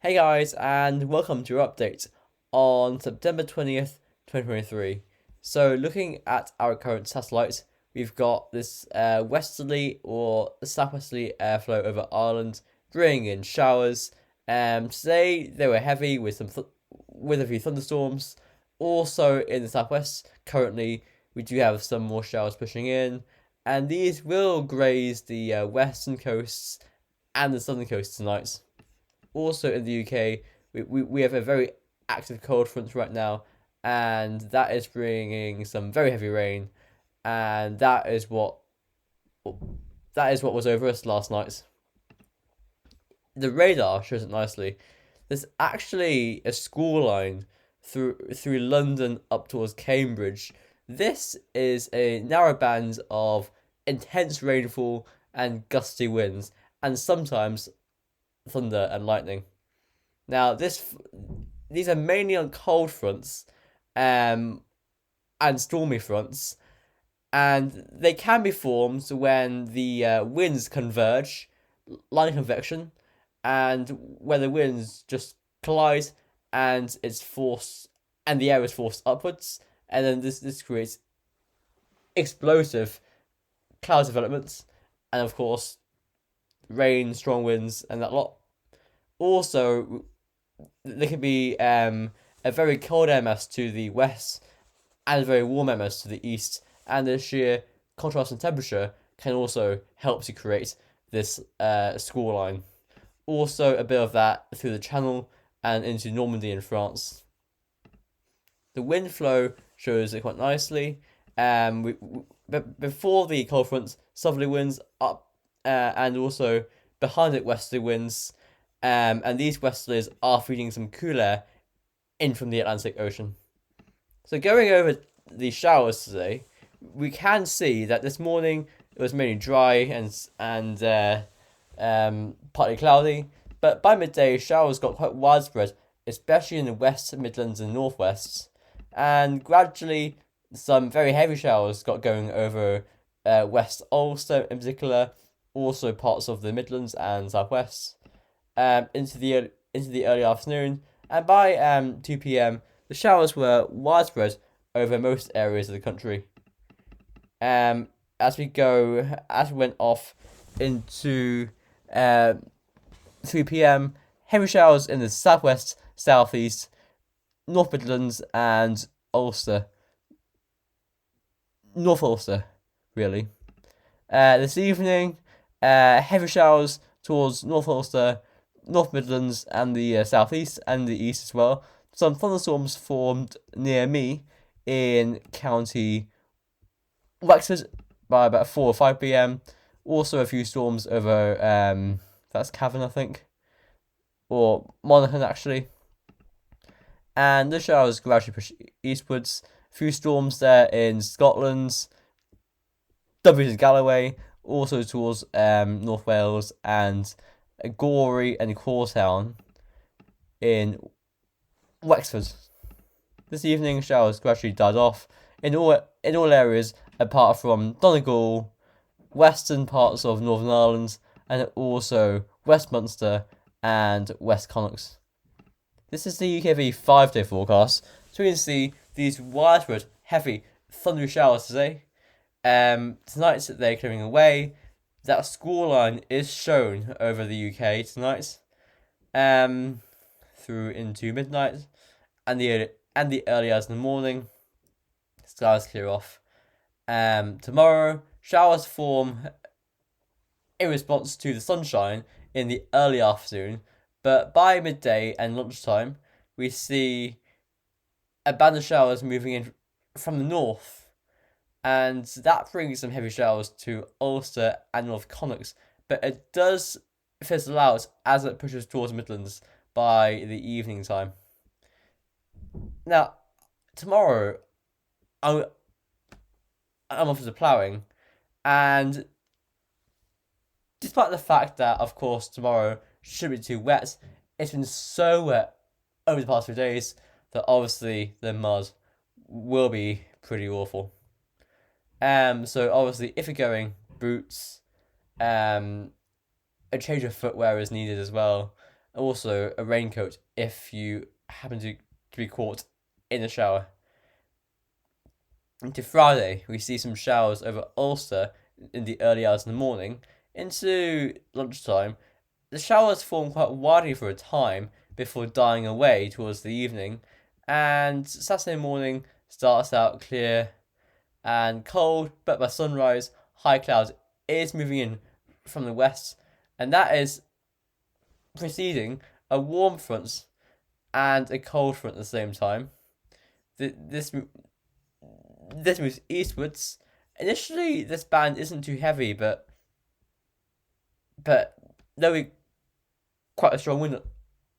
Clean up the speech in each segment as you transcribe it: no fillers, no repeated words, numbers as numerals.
Hey guys, and welcome to your update on September 20th, 2023. So, looking at our current satellite, we've got this westerly or southwesterly airflow over Ireland, bringing in showers. Today they were heavy with with a few thunderstorms. Also in the southwest, currently we do have some more showers pushing in, and these will graze the western coasts and the southern coast tonight. Also in the UK, we have a very active cold front right now, and that is bringing some very heavy rain, and that is what was over us last night. The radar shows it nicely. There's actually a school line through London up towards Cambridge. This is a narrow band of intense rainfall and gusty winds, and sometimes thunder and lightning. Now, these are mainly on cold fronts, and stormy fronts, and they can be formed when the winds converge, line convection, and where the winds just collide, and the air is forced upwards, and then this creates explosive cloud developments, and of course, rain, strong winds, and that lot. Also, there can be a very cold air mass to the west and a very warm air mass to the east, and the sheer contrast in temperature can also help to create this score line. Also, a bit of that through the Channel and into Normandy in France. The wind flow shows it quite nicely. Before the cold fronts, southerly winds up, and also behind it, westerly winds. And these westerlies are feeding some cool air in from the Atlantic Ocean. So going over the showers today, we can see that this morning it was mainly dry and partly cloudy, but by midday showers got quite widespread, especially in the West Midlands and Northwest, and gradually some very heavy showers got going over West Ulster in particular, also parts of the Midlands and Southwest, into the early afternoon, and by 2 p.m. the showers were widespread over most areas of the country. As we went off into 3 p.m., heavy showers in the southwest, southeast, North Midlands, and Ulster. North Ulster, really. This evening, heavy showers towards North Ulster, North Midlands, and the southeast and the east as well. Some thunderstorms formed near me in County Wexford by about 4 or 5 p.m. Also, a few storms over that's Cavan, I think, or Monaghan actually. And the showers gradually push eastwards. A few storms there in Scotland, W to Galloway, also towards North Wales and Gorey and Cortown in Wexford. This evening, showers gradually died off in all areas apart from Donegal, western parts of Northern Ireland, and also West Munster and West Connacht. This is the UKV 5-day forecast, so we can see these widespread, heavy, thundery showers today. Tonight they're clearing away. That scoreline is shown over the UK tonight, through into midnight, and the early hours in the morning. Skies clear off. Tomorrow, showers form in response to the sunshine in the early afternoon, but by midday and lunchtime, we see a band of showers moving in from the north, and that brings some heavy showers to Ulster and North Connacht, but it does fizzle out as it pushes towards Midlands by the evening time. Now, tomorrow, I'm off to ploughing, and despite the fact that, of course, tomorrow shouldn't be too wet, it's been so wet over the past few days that obviously the mud will be pretty awful. So obviously, if you're going, boots, a change of footwear is needed as well. Also, a raincoat if you happen to be caught in the shower. Into Friday, we see some showers over Ulster in the early hours in the morning. Into lunchtime, the showers form quite widely for a time before dying away towards the evening. And Saturday morning starts out clear and cold, but by sunrise, high clouds is moving in from the west, and that is preceding a warm front and a cold front at the same time. This moves eastwards. Initially, this band isn't too heavy, but there'll be quite a strong wind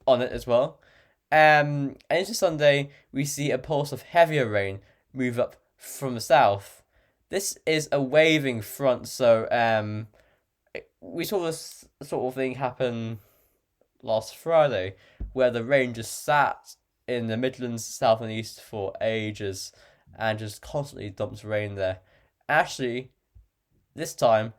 on it as well. And into Sunday, we see a pulse of heavier rain move up from the south. This is a waving front, so we saw this sort of thing happen last Friday, where the rain just sat in the Midlands, south and east for ages, and just constantly dumped rain there. Actually, this time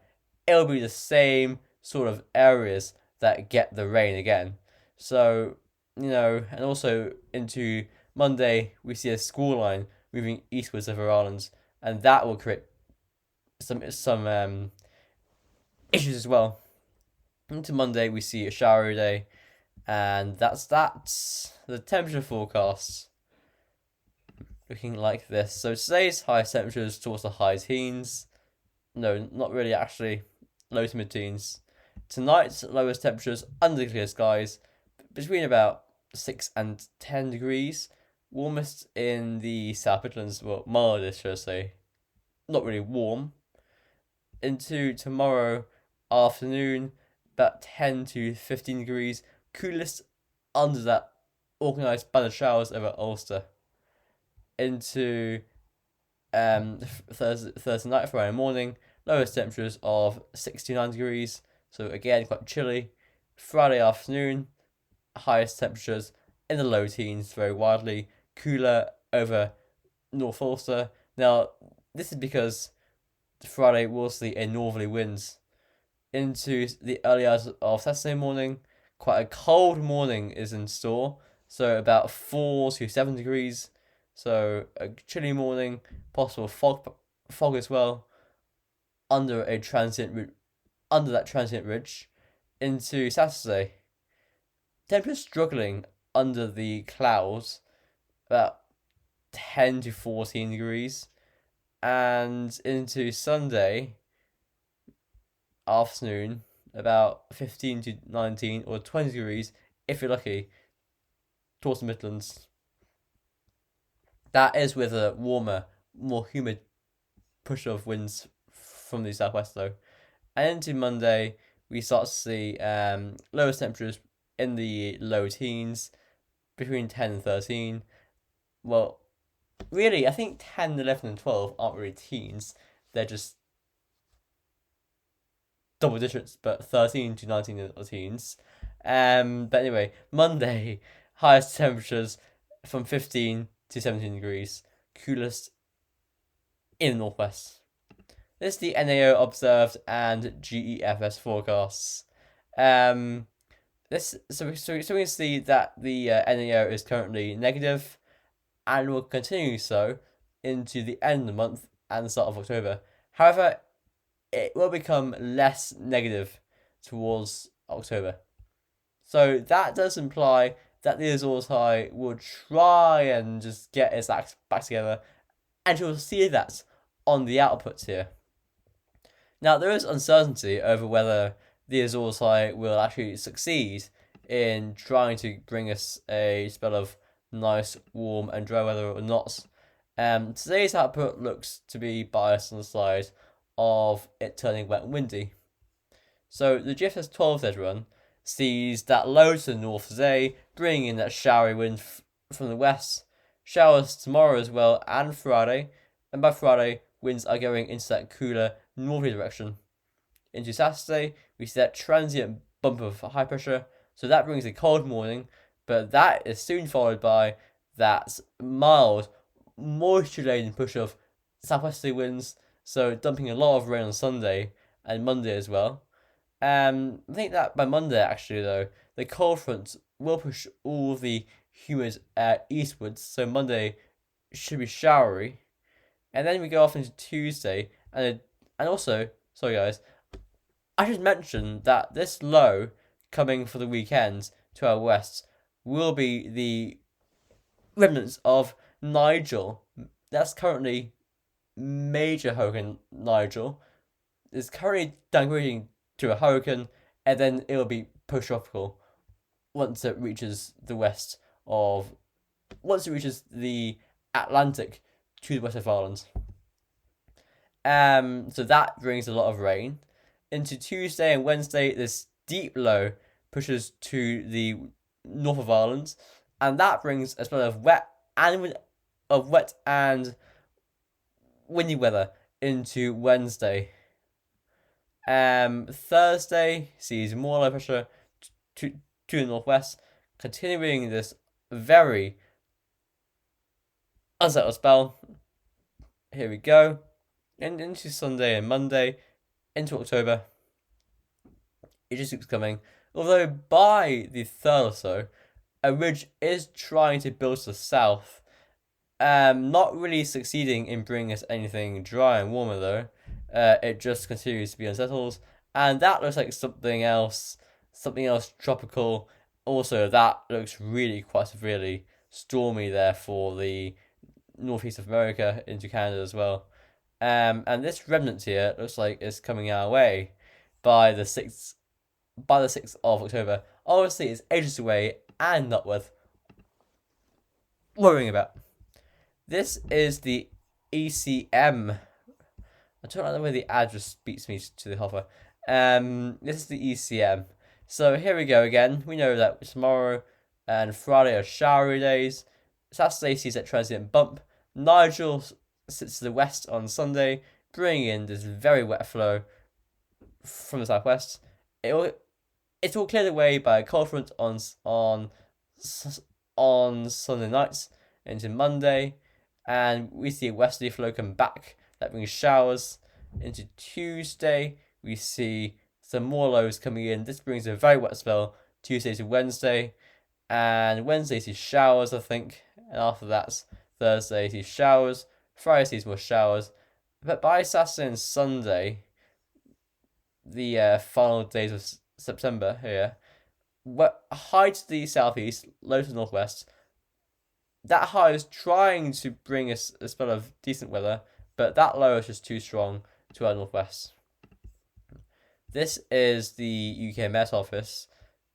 it'll be the same sort of areas that get the rain again. So, and also into Monday, we see a squall line moving eastwards over Ireland, and that will create some issues as well. Into Monday, we see a showery day, and that's the temperature forecast looking like this. So today's highest temperatures towards the high teens. No, not really actually. Low to mid teens. Tonight's lowest temperatures under clear skies between about 6 and 10 degrees. Warmest in the South Midlands, well, mildest, should I say. Not really warm. Into tomorrow afternoon, about 10 to 15 degrees. Coolest under that organised band of showers over Ulster. Into Thursday night, Friday morning, lowest temperatures of 69 degrees, so again quite chilly. Friday afternoon, highest temperatures in the low teens very widely, cooler over North Ulster. Now, this is because Friday will see a northerly winds. Into the early hours of Saturday morning, quite a cold morning is in store, so about 4 to 7 degrees. So a chilly morning, possible fog as well, under that transient ridge. Into Saturday, temperatures struggling under the clouds, about 10 to 14 degrees, and into Sunday afternoon, about 15 to 19 or 20 degrees if you're lucky, towards the Midlands. That is with a warmer, more humid push of winds from the southwest, though. And into Monday, we start to see lowest temperatures in the low teens, between 10 and 13. Well, really, I think 10, 11, and 12 aren't really teens. They're just double digits, but 13 to 19 are teens. But anyway, Monday, highest temperatures from 15 to 17 degrees, coolest in the northwest. This is the NAO observed and GEFS forecasts. So we can see that the NAO is currently negative and will continue so into the end of the month and the start of October. However, it will become less negative towards October. So that does imply that the Azores High will try and just get its act back together, and you'll see that on the outputs here. Now, there is uncertainty over whether the Azores High will actually succeed in trying to bring us a spell of nice, warm, and dry weather or not. Today's output looks to be biased on the side of it turning wet and windy. So the GFS 12 dead run sees that low to the north today, bringing in that showery wind from the west. Showers tomorrow as well and Friday, and by Friday, winds are going into that cooler northerly direction. Into Saturday, we see that transient bump of high pressure, so that brings a cold morning, but that is soon followed by that mild, moisture-laden push of southwesterly winds, so dumping a lot of rain on Sunday and Monday as well. I think that by Monday, actually, though, the cold front will push all the humid air eastwards, so Monday should be showery. And then we go off into Tuesday, and also, sorry guys, I should mention that this low coming for the weekend to our west will be the remnants of Nigel. That's currently major hurricane Nigel. It's currently downgrading to a hurricane, and then it will be post-tropical once it reaches the west of once it reaches the Atlantic to the west of Ireland. So that brings a lot of rain. Into Tuesday and Wednesday, this deep low pushes to the north of Ireland, and that brings a spell of wet and windy weather into Wednesday. Thursday sees more low pressure to the northwest, continuing this very unsettled spell. Here we go. And into Sunday and Monday, into October. It just keeps coming. Although by the 3rd or so, a ridge is trying to build to the south. Not really succeeding in bringing us anything dry and warmer though. It just continues to be unsettled. And that looks like something else tropical. Also, that looks really quite severely stormy there for the northeast of America into Canada as well. And this remnant here looks like it's coming our way by the 6th of October. Obviously, it's ages away and not worth worrying about. This is the ECM. I don't like the way the ad just beats me to the hopper. This is the ECM. So here we go again. We know that tomorrow and Friday are showery days. Saturday sees that transient bump. Nigel sits to the west on Sunday, bringing in this very wet flow from the southwest. It's all cleared away by a cold front on Sunday nights into Monday, and we see a westerly flow come back that brings showers. Into Tuesday, we see some more lows coming in. This brings a very wet spell Tuesday to Wednesday, and Wednesday sees showers, I think, and after that, Thursday sees showers. Friday sees more showers, but by Saturday and Sunday, the final days of September here, high to the southeast, low to the northwest. That high is trying to bring us a spell of decent weather, but that low is just too strong to our northwest. This is the UK Met Office.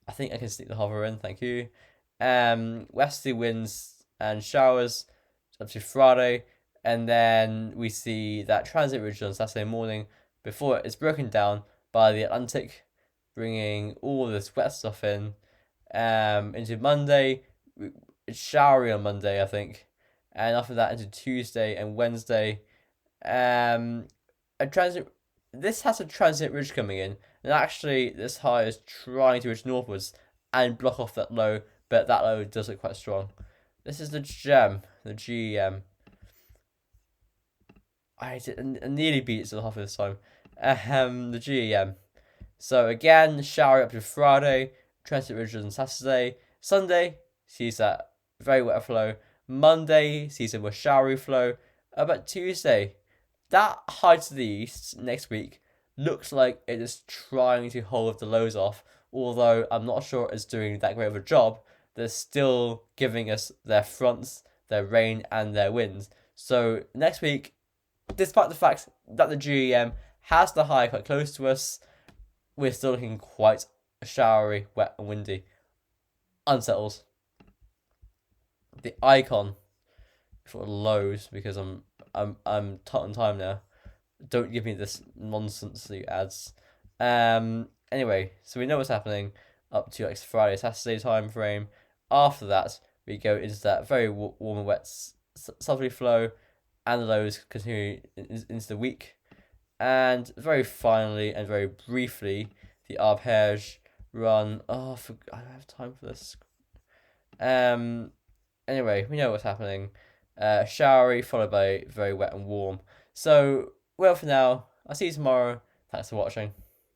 I think I can stick the hover in, thank you. Westerly winds and showers up to Friday, and then we see that transit ridge on Saturday morning before it's broken down by the Atlantic, bringing all this wet stuff in. Into Monday, it's showery on Monday, I think, and after that into Tuesday and Wednesday. This has a transit ridge coming in, and actually this high is trying to ridge northwards and block off that low, but that low does look quite strong. This is the GEM, the GEM. I nearly beat it to the half of this time. The GEM. So again, showery up to Friday, transit ridge on Saturday. Sunday sees that very wet flow. Monday sees a more showery flow. But Tuesday, that high to the east next week looks like it is trying to hold the lows off, although I'm not sure it's doing that great of a job. They're still giving us their fronts, their rain, and their winds. So next week, despite the fact that the GEM has the high quite close to us, we're still looking quite showery, wet, and windy. Unsettled. The icon for lows, because I'm tight on time now. Don't give me this nonsense that you ads. Anyway, so we know what's happening up to like Friday, Saturday time frame. After that, we go into that very warm and wet southerly flow, and the lows continue into the week. And very finally and very briefly, the arpège run. I don't have time for this. Anyway, we know what's happening. Showery followed by very wet and warm. So, well, for now, I'll see you tomorrow. Thanks for watching.